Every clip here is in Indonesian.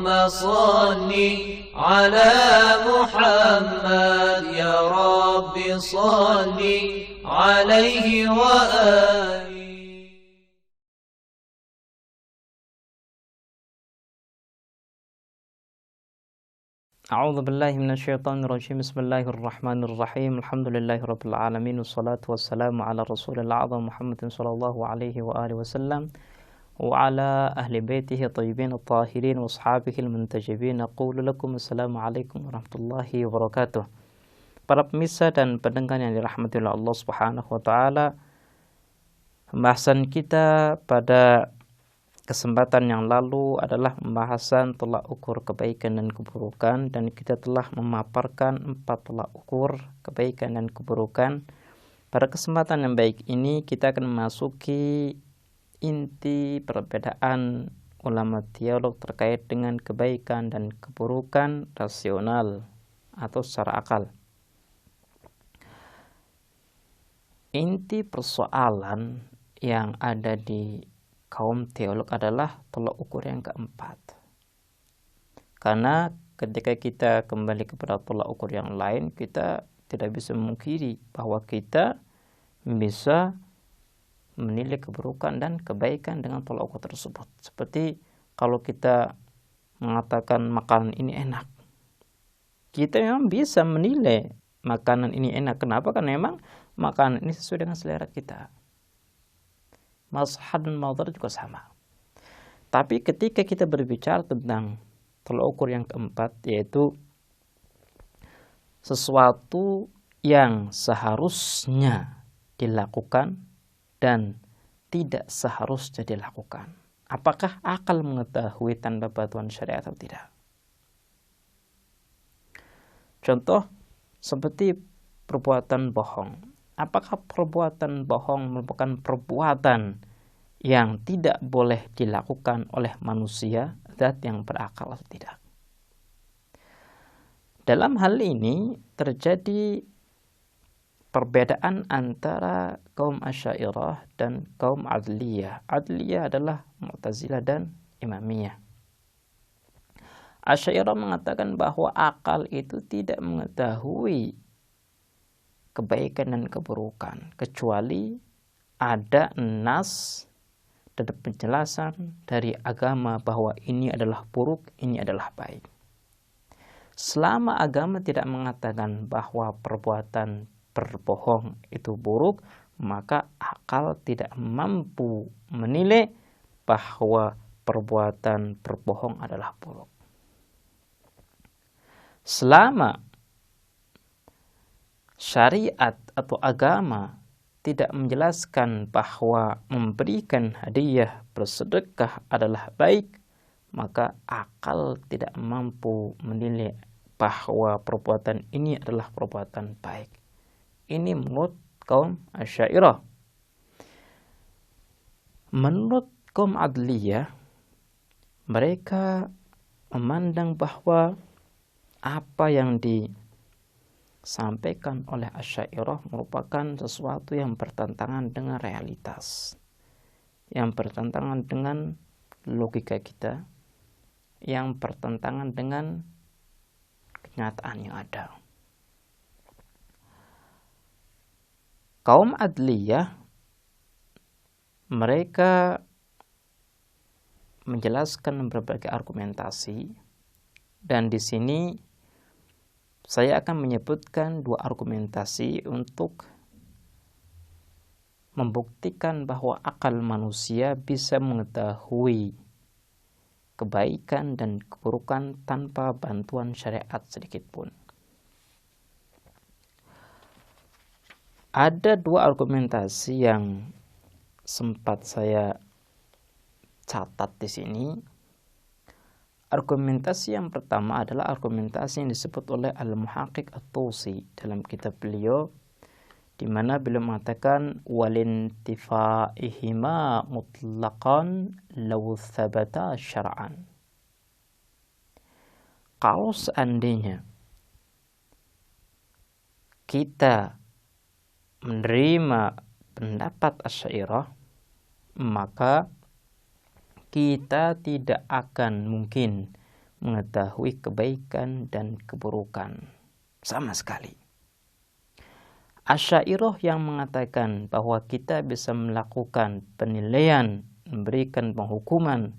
صل على محمد يا رب صل عليه وآله. A'udzu billahi minasyaitonir rajim. Bismillahirrahmanirrahim. Alhamdulillahirabbil alamin wassalatu wassalamu ala rasulil a'zam Muhammadin sallallahu alaihi wa alihi wasallam wa ala ahli baitihi thayyibin at-tahirin wa ashabihi al-muntajibin. Aqulu lakum assalamu alaikum warahmatullahi wabarakatuh. Para pemirsa dan pendengar yang dirahmati oleh Allah Subhanahu wa taala, pembahasan kita pada kesempatan yang lalu adalah pembahasan tolak ukur kebaikan dan keburukan, dan kita telah memaparkan 4 tolak ukur kebaikan dan keburukan. Pada kesempatan yang baik ini kita akan memasuki inti perbedaan ulama teolog terkait dengan kebaikan dan keburukan rasional atau secara akal. Inti persoalan yang ada di kaum teolog adalah tolak ukur yang keempat. Karena ketika kita kembali kepada tolak ukur yang lain, kita tidak bisa memungkiri bahwa kita bisa menilai keburukan dan kebaikan dengan tolak ukur tersebut. Seperti kalau kita mengatakan makanan ini enak, kita memang bisa menilai makanan ini enak. Kenapa? Karena memang makanan ini sesuai dengan selera kita. Maslahat dan madarat juga sama. Tapi ketika kita berbicara tentang tolak ukur yang keempat, yaitu sesuatu yang seharusnya dilakukan dan tidak seharusnya dilakukan, apakah akal mengetahui tanpa bantuan syariat atau tidak? Contoh seperti perbuatan bohong. Apakah perbuatan bohong merupakan perbuatan yang tidak boleh dilakukan oleh manusia, zat yang berakal atau tidak? Dalam hal ini terjadi perbedaan antara kaum Asy'ariyah dan kaum Adliyah. Adliyah adalah Mu'tazilah dan Imamiyah. Asy'ariyah mengatakan bahwa akal itu tidak mengetahui kebaikan dan keburukan kecuali ada nas dan penjelasan dari agama bahwa ini adalah buruk, ini adalah baik. Selama agama tidak mengatakan bahwa perbuatan berbohong itu buruk, maka akal tidak mampu menilai bahwa perbuatan berbohong adalah buruk. Selama syariat atau agama tidak menjelaskan bahwa memberikan hadiah, bersedekah adalah baik, maka akal tidak mampu menilai bahwa perbuatan ini adalah perbuatan baik. Ini menurut kaum Asy'ariyah. Menurut kaum Adliyah, mereka memandang bahwa apa yang disampaikan oleh Asy'ariyah merupakan sesuatu yang bertentangan dengan realitas, yang bertentangan dengan logika kita, yang bertentangan dengan kenyataan yang ada. Kaum Adliyah, mereka menjelaskan berbagai argumentasi, dan di sini saya akan menyebutkan 2 argumentasi untuk membuktikan bahwa akal manusia bisa mengetahui kebaikan dan keburukan tanpa bantuan syariat sedikit pun. Ada 2 argumentasi yang sempat saya catat di sini. Argumentasi yang pertama adalah argumentasi yang disebut oleh Al-Muhaqqiq At-Tusi dalam kitab beliau, di mana beliau mengatakan walintifaihima mutlaqan law thabata syar'an. Kalau seandainya kita menerima pendapat Asy'ariyah, maka kita tidak akan mungkin mengetahui kebaikan dan keburukan sama sekali. Asy'ariyah yang mengatakan bahwa kita bisa melakukan penilaian, memberikan penghukuman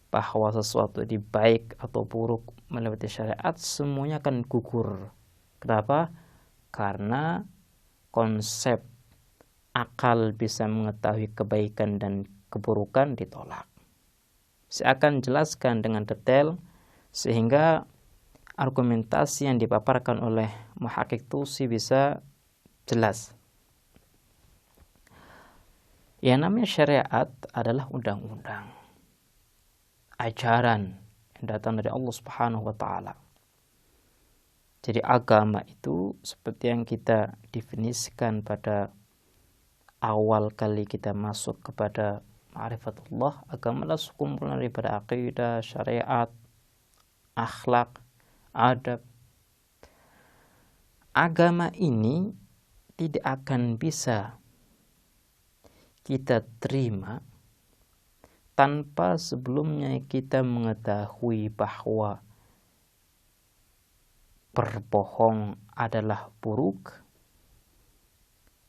bahwa sesuatu itu baik atau buruk melewati syariat, semuanya akan gugur. Kenapa? Karena konsep akal bisa mengetahui kebaikan dan keburukan ditolak. Saya akan jelaskan dengan detail sehingga argumentasi yang dipaparkan oleh Muhaqqiq Tusi bisa jelas. Yang namanya syariat adalah undang-undang, ajaran yang datang dari Allah Subhanahu wa taala. Jadi agama itu seperti yang kita definisikan pada awal kali kita masuk kepada ma'rifatullah, agama adalah sekumpulan daripada aqidah, syariat, akhlak, adab. Agama ini tidak akan bisa kita terima tanpa sebelumnya kita mengetahui bahwa berbohong adalah buruk,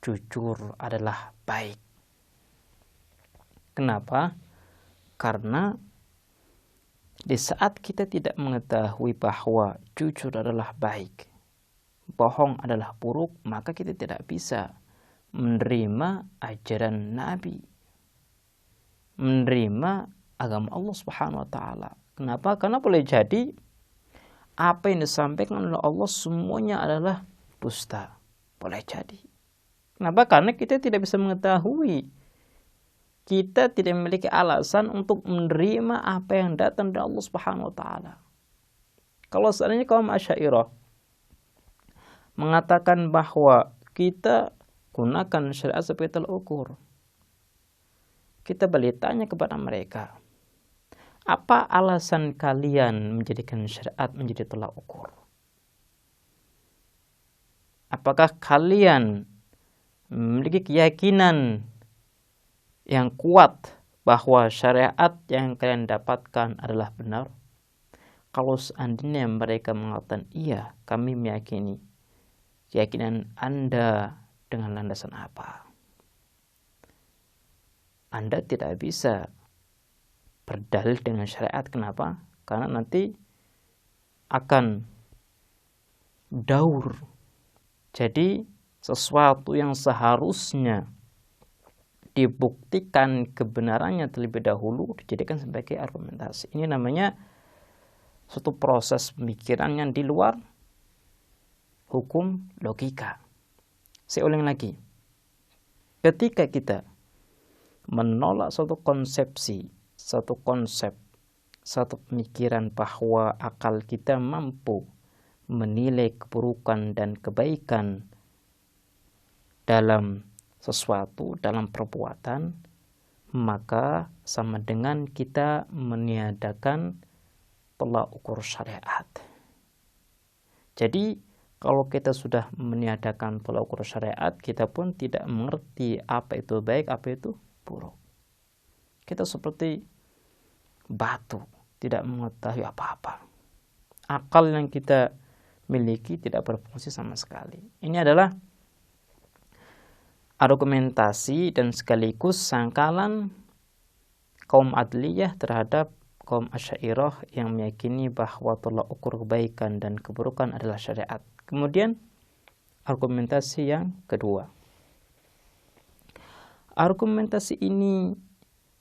jujur adalah baik. Kenapa? Karena di saat kita tidak mengetahui bahwa jujur adalah baik, bohong adalah buruk, maka kita tidak bisa menerima ajaran Nabi, menerima agama Allah Subhanahu wa taala. Kenapa? Karena boleh jadi apa yang disampaikan oleh Allah semuanya adalah dusta. Boleh jadi. Kenapa? Karena kita tidak bisa mengetahui. Kita tidak memiliki alasan untuk menerima apa yang datang dari Allah Subhanahu wa taala. Kalau seandainya kaum Asy'ariyah mengatakan bahwa kita gunakan syariat sebagai tolak ukur, kita balik tanya kepada mereka, apa alasan kalian menjadikan syariat menjadi tolak ukur? Apakah kalian memiliki keyakinan yang kuat bahwa syariat yang kalian dapatkan adalah benar? Kalau seandainya mereka mengatakan iya, kami meyakini, keyakinan Anda dengan landasan apa? Anda tidak bisa berdalil dengan syariat. Kenapa? Karena nanti akan daur. Jadi sesuatu yang seharusnya dibuktikan kebenarannya terlebih dahulu dijadikan sebagai argumentasi. Ini namanya suatu proses pemikiran yang di luar hukum logika. Saya ulang lagi. Ketika kita menolak suatu konsepsi, satu konsep, satu pemikiran bahwa akal kita mampu menilai keburukan dan kebaikan dalam sesuatu, dalam perbuatan, maka sama dengan kita meniadakan tolak ukur syariat. Jadi kalau kita sudah meniadakan tolak ukur syariat, kita pun tidak mengerti apa itu baik, apa itu buruk. Kita seperti batu, tidak mengetahui apa-apa. Akal yang kita miliki tidak berfungsi sama sekali. Ini adalah argumentasi dan sekaligus sangkalan kaum Adliyah terhadap kaum Asy'ariyah yang meyakini bahwa tolak ukur kebaikan dan keburukan adalah syariat. Kemudian argumentasi yang kedua. Argumentasi ini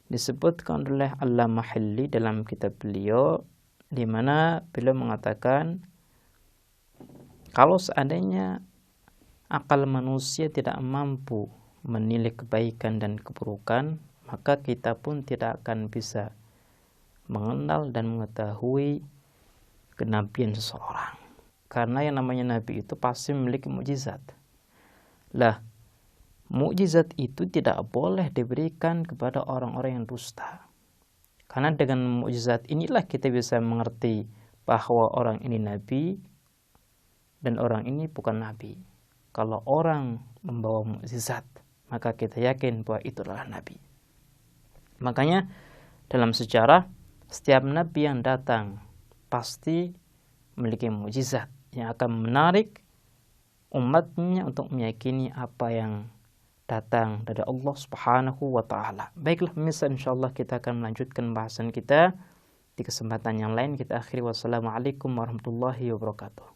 disebutkan oleh Al-Mahalli dalam kitab beliau, di mana beliau mengatakan kalau seandainya akal manusia tidak mampu menilai kebaikan dan keburukan, maka kita pun tidak akan bisa mengenal dan mengetahui kenabian seseorang. Karena yang namanya nabi itu pasti memiliki mukjizat. Lah, mukjizat itu tidak boleh diberikan kepada orang-orang yang dusta. Karena dengan mukjizat inilah kita bisa mengerti bahwa orang ini nabi dan orang ini bukan nabi. Kalau orang membawa mukjizat, maka kita yakin bahwa itu adalah nabi. Makanya dalam sejarah, setiap nabi yang datang pasti memiliki mukjizat yang akan menarik umatnya untuk meyakini apa yang datang dari Allah Subhanahu wa Ta'ala. Baiklah pemirsa, insyaallah kita akan melanjutkan bahasan kita di kesempatan yang lain. Kita akhiri, wassalamualaikum warahmatullahi wabarakatuh.